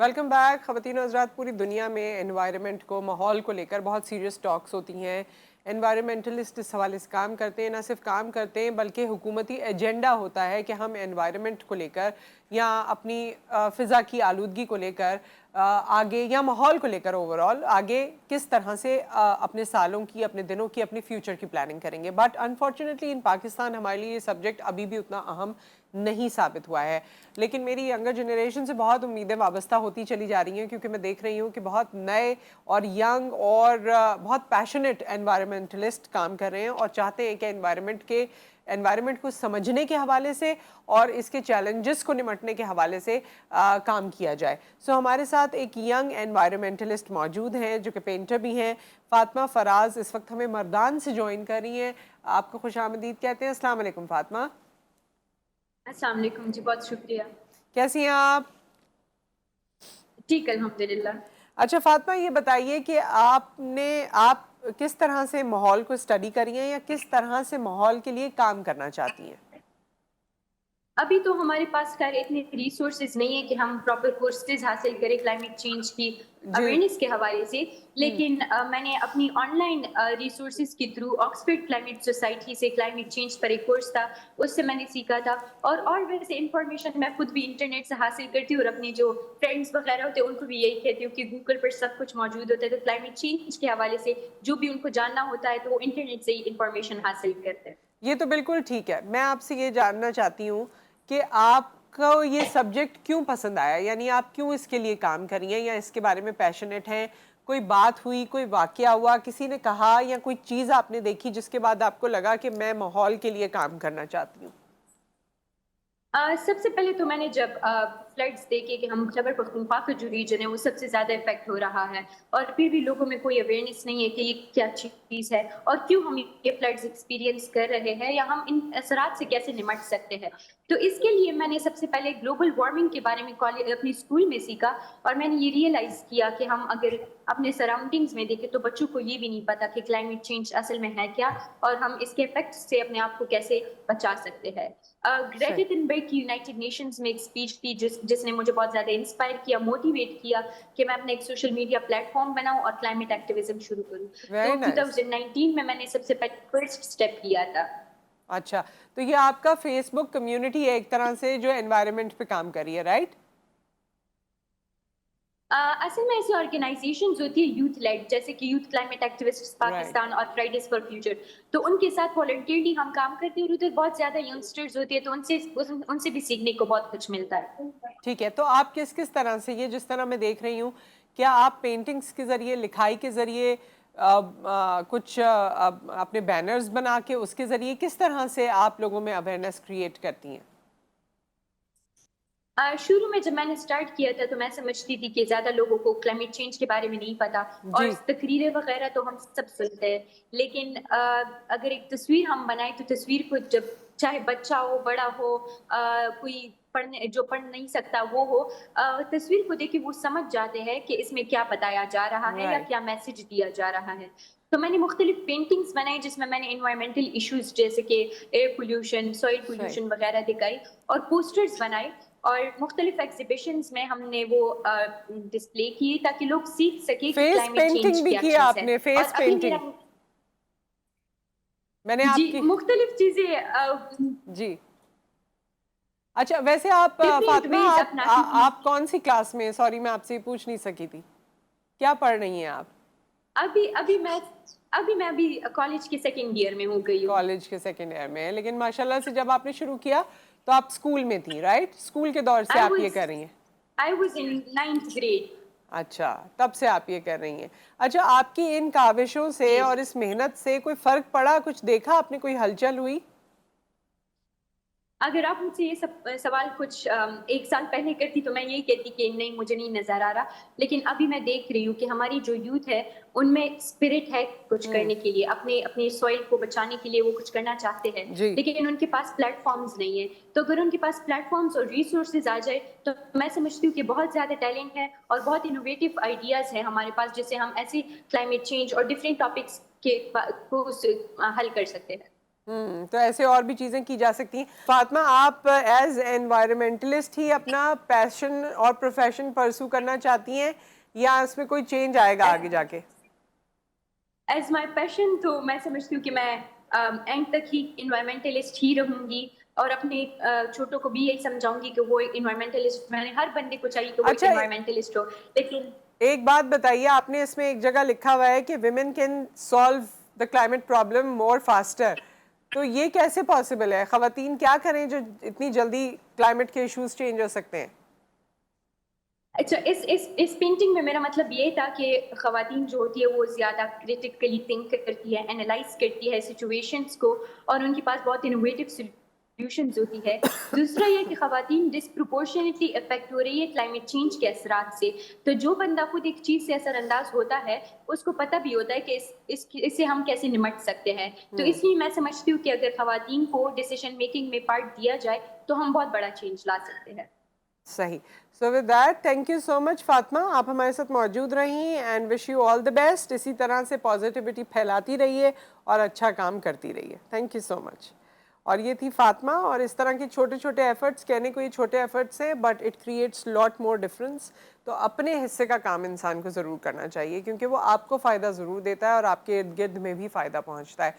Welcome back. ख़वातीन और हज़रात, पूरी दुनिया में एनवायरनमेंट को, माहौल को लेकर बहुत सीरियस टॉक्स होती हैं। एनवायरमेंटलिस्ट इस हवाले से काम करते हैं, ना सिर्फ काम करते हैं बल्कि हुकूमती एजेंडा होता है कि हम एनवायरनमेंट को लेकर या अपनी फ़िज़ा की आलूदगी को लेकर आगे, या माहौल को लेकर ओवरऑल आगे किस तरह से अपने सालों की, अपने दिनों की, अपनी फ्यूचर की प्लानिंग करेंगे। बट अनफॉर्चुनेटली इन पाकिस्तान हमारे लिए ये सब्जेक्ट अभी भी उतना अहम नहीं साबित हुआ है। लेकिन मेरी यंगर जनरेशन से बहुत उम्मीदें वाबस्ता होती चली जा रही हैं, क्योंकि मैं देख रही हूँ कि बहुत नए और यंग और बहुत पैशनेट एनवायरमेंटलिस्ट काम कर रहे हैं और चाहते हैं कि एनवायरनमेंट को समझने के हवाले से और इसके चैलेंजेस को निमटने के हवाले से काम किया जाए। सो हमारे साथ एक यंग एनवायरमेंटलिस्ट मौजूद हैं जो कि पेंटर भी हैं। फातिमा फराज इस वक्त हमें मर्दान से ज्वाइन कर रही हैं। आपको खुशामदीद कहते हैं। अस्सलाम वालेकुम फातिमा। अस्सलाम वालेकुम जी, बहुत शुक्रिया। कैसी हैं आप? ठीक, अल्हम्दुलिल्लाह। अच्छा फातिमा, ये बताइए कि आप किस तरह से माहौल को स्टडी करी हैं या किस तरह से माहौल के लिए काम करना चाहती हैं? अभी तो हमारे पास खैर इतने रिसोर्सेज नहीं है कि हम प्रॉपर कोर्सेज हासिल करें क्लाइमेट चेंज की जी। अवेयरनेस के हवाले से, लेकिन मैंने अपनी ऑनलाइन रिसोर्सेज के थ्रू ऑक्सफोर्ड क्लाइमेट सोसाइटी से क्लाइमेट चेंज पर एक कोर्स था, उससे मैंने सीखा था। और वैसे इंफॉर्मेशन मैं खुद भी इंटरनेट से हासिल करती हूँ और अपने जो फ्रेंड्स वगैरह होते हैं उनको भी यही कहती हूँ कि गूगल पर सब कुछ मौजूद होता है, तो क्लाइमेट चेंज के हवाले से जो भी उनको जानना होता है तो वो इंटरनेट से ही इंफॉर्मेशन हासिल करते हैं। ये तो बिल्कुल ठीक है। मैं आपसे ये जानना चाहती हूँ कि आपको ये सब्जेक्ट क्यों पसंद आया, यानी आप क्यों इसके लिए काम कर रही हैं या इसके बारे में पैशनेट हैं? कोई बात हुई, कोई वाकया हुआ, किसी ने कहा या कोई चीज़ आपने देखी जिसके बाद आपको लगा कि मैं माहौल के लिए काम करना चाहती हूँ? सबसे पहले तो मैंने जब फ्लड्स देखे कि हम खैबर पख्तूनख्वा का जो रीजन है वो सबसे ज़्यादा इफेक्ट हो रहा है और फिर भी लोगों में कोई अवेयरनेस नहीं है कि ये क्या चीज़ है और क्यों हम ये फ्लड्स एक्सपीरियंस कर रहे हैं या हम इन असरात से कैसे निमट सकते हैं। तो इसके लिए मैंने सबसे पहले ग्लोबल वार्मिंग के बारे में कॉलेज अपने स्कूल में सीखा और मैंने ये रियलाइज़ किया कि हम अगर अपने सराउंडिंग्स में देखें तो बच्चों को ये भी नहीं पता कि क्लाइमेट चेंज असल में है क्या और हम इसके इफेक्ट से अपने आप को कैसे बचा सकते हैं। ग्रेटा सही। थनबर्ग की यूनाइटेड नेशंस में एक स्पीच थी जिसने मुझे बहुत ज़्यादा इंस्पायर किया, मोटिवेट किया कि मैं अपना एक सोशल मीडिया प्लेटफॉर्म बनाऊं और क्लाइमेट एक्टिविज्म शुरू करूं। वेरी तो नाइस। 2019 में मैंने सबसे पहले फर्स्ट स्टेप लिया था। अच्छा, तो ये आपका फेसबुक कम्युनिटी है एक तरह से जो एनवायरनमेंट पे काम कर रही है, राइट? असल में ऐसी ऑर्गेनाइजेशंस होती है यूथ लेड, जैसे कि youth climate activists right. Pakistan और फ्राइडेज फॉर फ्यूचर, तो उनके साथ वॉलंटियरली हम काम करते हैं और उधर बहुत ज्यादा यंगस्टर्स होती है तो उनसे भी सीखने को बहुत कुछ मिलता है। ठीक है, तो आप किस किस तरह से, ये जिस तरह मैं देख रही हूँ, क्या आप पेंटिंग्स के ज़रिए, लिखाई के ज़रिए, कुछ अपने बैनर्स बना के उसके ज़रिए किस तरह से आप लोगों में अवेयरनेस क्रिएट करती हैं? शुरू में जब मैंने स्टार्ट किया था तो मैं समझती थी कि ज्यादा लोगों को क्लाइमेट चेंज के बारे में नहीं पता और जी। तकरीरें वगैरह तो हम सब सुनते हैं, लेकिन अगर एक तस्वीर हम बनाए तो तस्वीर को जब चाहे बच्चा हो बड़ा हो कोई पढ़ नहीं सकता वो हो, तस्वीर को देख के वो समझ जाते हैं कि इसमें क्या बताया जा रहा है या राइट। क्या मैसेज दिया जा रहा है। तो मैंने मुख्तलिफ पेंटिंग्स बनाई जिसमें मैंने इन्वायरमेंटल इश्यूज जैसे कि एयर पोल्यूशन, सॉइल सही। पोल्यूशन वगैरह दिखाई और पोस्टर्स बनाए और मुख्तलिफ एग्जीबिशंस में हमने वो डिस्प्ले किए ताकि लोग सीख सके कि फेस क्लाइमेट चेंज पेंटिंग भी क्या की चीज़ है। आपने, और फेस अभी मेरा पेंटिंग मैंने जी आपकी। मुख्तलिफ चीज़ें जी। अच्छा, वैसे आप डिफरेंट फातिमा, वेज अपनाती थी। आप कौन सी क्लास में, सॉरी मैं आपसे पूछ नहीं सकी थी, क्या पढ़ रही हैं आप? अभी अभी मैं अभी कॉलेज के सेकेंड ईयर में हो गई हूँ। कॉलेज के सेकेंड ईयर में है, लेकिन माशाल्लाह से जब आपने शुरू किया तो आप स्कूल में थी, राइट? स्कूल के दौर से आई आप ये वाज कर रही हैं? I was in 9th grade. अच्छा, तब से आप ये कर रही हैं। अच्छा, आपकी इन काविशों से जी। और इस मेहनत से कोई फ़र्क पड़ा, कुछ देखा आपने, कोई हलचल हुई? अगर आप मुझसे ये सब सवाल कुछ 1 साल पहले करती तो मैं यही कहती कि नहीं मुझे नहीं नज़र आ रहा। लेकिन अभी मैं देख रही हूँ कि हमारी जो यूथ है उनमें स्पिरिट है कुछ हुँ। करने के लिए, अपने अपने सॉइल को बचाने के लिए वो कुछ करना चाहते हैं, जी। लेकिन उनके पास प्लेटफ़ॉर्म्स नहीं है। तो अगर उनके पास प्लेटफ़ॉर्म्स और रिसोर्सेज़ आ जाए तो मैं समझती हूँ कि बहुत ज़्यादा टैलेंट है और बहुत इनोवेटिव आइडियाज़ हैं हमारे पास जिससे हम ऐसे क्लाइमेट चेंज और डिफरेंट टॉपिक्स को हल कर सकते हैं। تو ایسے اور بھی چیزیں کی جا سکتی ہیں. فاطمہ آپ ایز انوائرمنٹلسٹ ہی اپنا پیشن اور پروفیشن پرسو کرنا چاہتی ہیں یا اس میں کوئی چینج آئے گا آگے جا کے؟ ایز مائی پیشن تو میں سمجھتی ہوں کہ میں اینڈ تک ہی انوائرمنٹلسٹ ہی رہوں گی اور اپنے چھوٹوں کو بھی یہی سمجھاؤں گی کہ وہ ایک انوائرمنٹلسٹ، میں نے ہر بندے کو چاہیے کہ وہ ایک اچھا انوائرمنٹلسٹ ہو. لیکن ایک بات بتائیے، آپ نے اس میں ایک جگہ لکھا ہوا ہے کہ women can solve the climate problem more faster, تو یہ کیسے پاسبل ہے؟ خواتین کیا کریں جو اتنی جلدی کلائمیٹ کے ایشوز چینج ہو سکتے ہیں؟ اچھا، اس پینٹنگ میں میرا مطلب یہ تھا کہ خواتین جو ہوتی ہے وہ زیادہ کریٹیکلی تھنک کرتی ہے، انالائز کرتی ہے سچویشنس کو، اور ان کے پاس بہت انوویٹو سولوشنز ہوتی ہے. دوسرا یہ کہ خواتین ڈسپروپورشنیٹلی افیکٹ ہو رہی ہے کلائمیٹ چینج کے اثرات سے. تو جو بندہ خود ایک چیز سے اثر انداز ہوتا ہے اس کو پتہ بھی ہوتا ہے کہ اس سے ہم کیسے نمٹ سکتے ہیں. تو اس لیے میں سمجھتی ہوں کہ اگر خواتین کو ڈیسیشن میکنگ میں پارٹ دیا جائے تو ہم بہت بڑا چینج لا سکتے ہیں. صحیح. So with that thank you so much Fatima, آپ ہمارے ساتھ موجود رہیں and wish you all the best. اسی طرح سے پازیٹیوٹی پھیلاتی رہیے اور اچھا کام کرتی رہیے. تھینک یو سو مچ. اور یہ تھی فاطمہ، اور اس طرح کے چھوٹے چھوٹے ایفرٹس، کہنے کو یہ چھوٹے ایفرٹس ہیں but it creates lot more difference. تو اپنے حصے کا کام انسان کو ضرور کرنا چاہیے کیونکہ وہ آپ کو فائدہ ضرور دیتا ہے اور آپ کے ارد گرد میں بھی فائدہ پہنچتا ہے.